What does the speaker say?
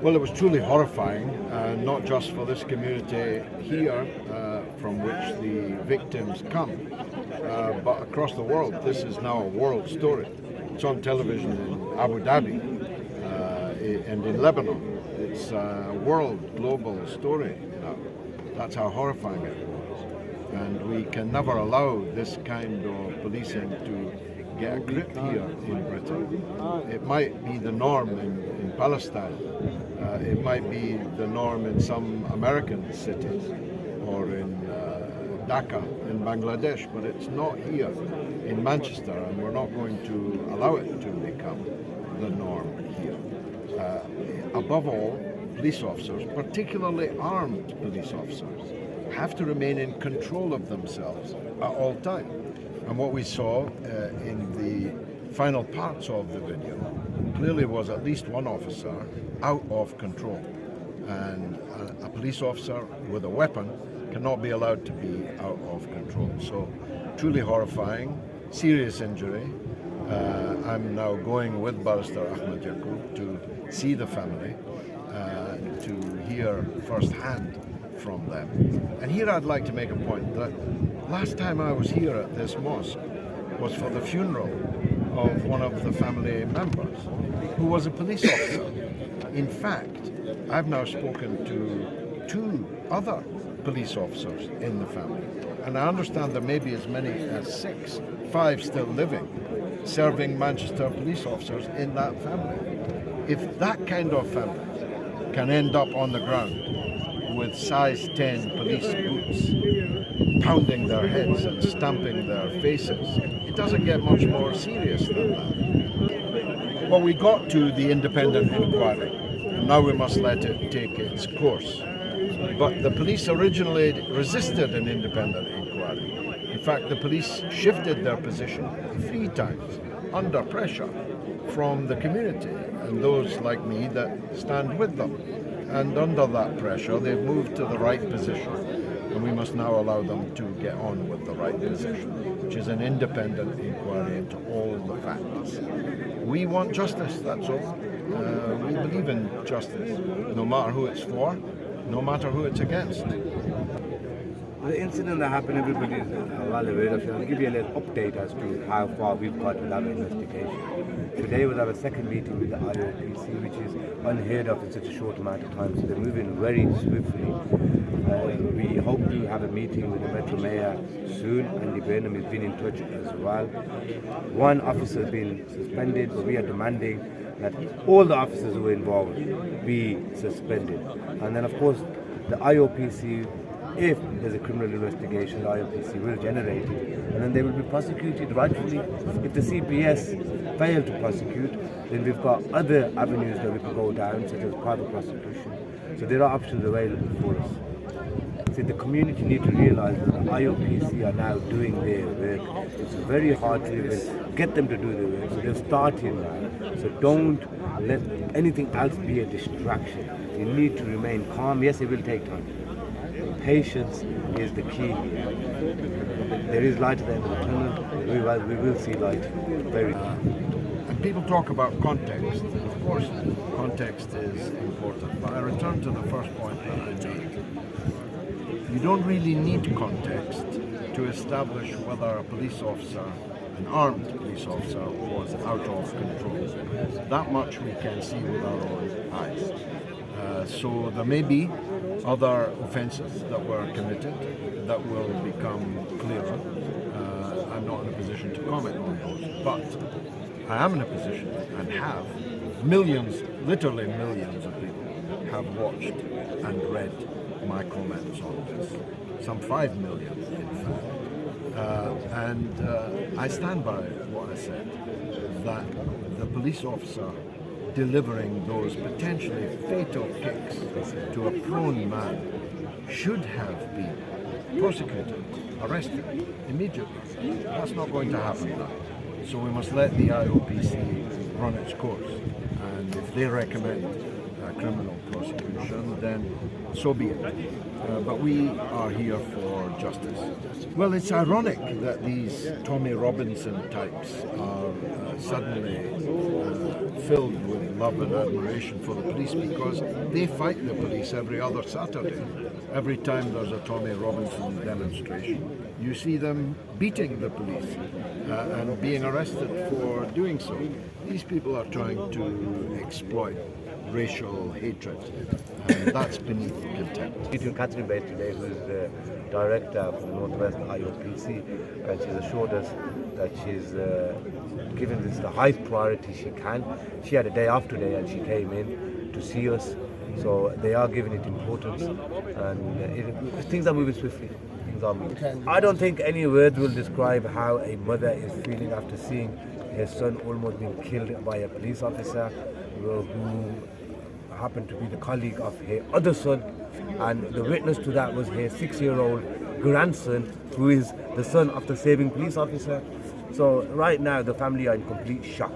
Well, it was truly horrifying, not just for this community here, from which the victims come, but across the world. This is now a world story. It's on television in Abu Dhabi and in Lebanon. It's a world, global story now. That's how horrifying it was. And we can never allow this kind of policing to get a grip here in Britain. It might be the norm in Palestine. It might be the norm in some American cities or in Dhaka in Bangladesh, but it's not here in Manchester, and we're not going to allow it to become the norm here. Above all, police officers, particularly armed police officers, have to remain in control of themselves at all times. And what we saw in the final parts of the video clearly was at least one officer out of control. And a police officer with a weapon cannot be allowed to be out of control. So truly horrifying, serious injury. I'm now going with Barrister Akhmed Yaqoob to see the family, to hear firsthand from them. And here I'd like to make a point that last time I was here at this mosque was for the funeral of one of the family members who was a police officer. In fact, I've now spoken to 2 other police officers in the family, and I understand there may be as many as 6, 5 still living, serving Manchester police officers in that family. If that kind of family can end up on the ground with size 10 police boots, pounding their heads and stamping their faces, it doesn't get much more serious than that. Well, we got to the independent inquiry, and now we must let it take its course. But the police originally resisted an independent inquiry. In fact, the police shifted their position 3 times under pressure from the community and those like me that stand with them. And under that pressure, they've moved to the right position, and we must now allow them to get on with the right position, which is an independent inquiry into all the facts. We want justice, that's all. We believe in justice, no matter who it's for, no matter who it's against. The incident that happened, everybody is well aware of it. I'll give you a little update as to how far we've got with our investigation. Today was our second meeting with the IOPC, which is unheard of in such a short amount of time, so they're moving very swiftly. We hope to have a meeting with the Metro Mayor soon, and the Beirun has been in touch as well. One officer has been suspended, but we are demanding that all the officers who were involved be suspended. And then, of course, the IOPC, if there's a criminal investigation, the IOPC will generate it, and then they will be prosecuted rightfully. If the CPS fail to prosecute, then we've got other avenues that we can go down, such as private prosecution. So there are options available for us. So the community need to realize that the IOPC are now doing their work. It's very hard to even get them to do their work, so they're starting now. So don't let anything else be a distraction. You need to remain calm. Yes, it will take time. Patience is the key. There is light at the end of the tunnel. We will see light very soon. And people talk about context. Of course, context is important. But I return to the first point that I made. You don't really need context to establish whether a police officer, an armed police officer, was out of control. That much we can see with our own eyes. So there may be other offences that were committed that will become clearer. I'm not in a position to comment on those, but I am in a position and have millions, literally millions of people have watched and read my comments on this. Some 5 million, in fact. And I stand by what I said, that the police officer delivering those potentially fatal kicks to a prone man should have been prosecuted, arrested immediately. That's not going to happen now. So we must let the IOPC run its course. And if they recommend criminal prosecution, then so be it. But we are here for justice. Well, it's ironic that these Tommy Robinson types are suddenly filled with love and admiration for the police, because they fight the police every other Saturday. Every time there's a Tommy Robinson demonstration, you see them beating the police and being arrested for doing so. These people are trying to exploit racial hatred, and that's beneath contempt. Between Catherine Bay today, who is the director for the Northwest IOPC, and she's assured us that she's given this the highest priority she can. She had a day off today and she came in to see us, so they are giving it importance, and things are moving swiftly. I don't think any words will describe how a mother is feeling after seeing her son almost being killed by a police officer who happened to be the colleague of her other son, and the witness to that was her 6-year-old grandson, who is the son of the saving police officer. So right now the family are in complete shock.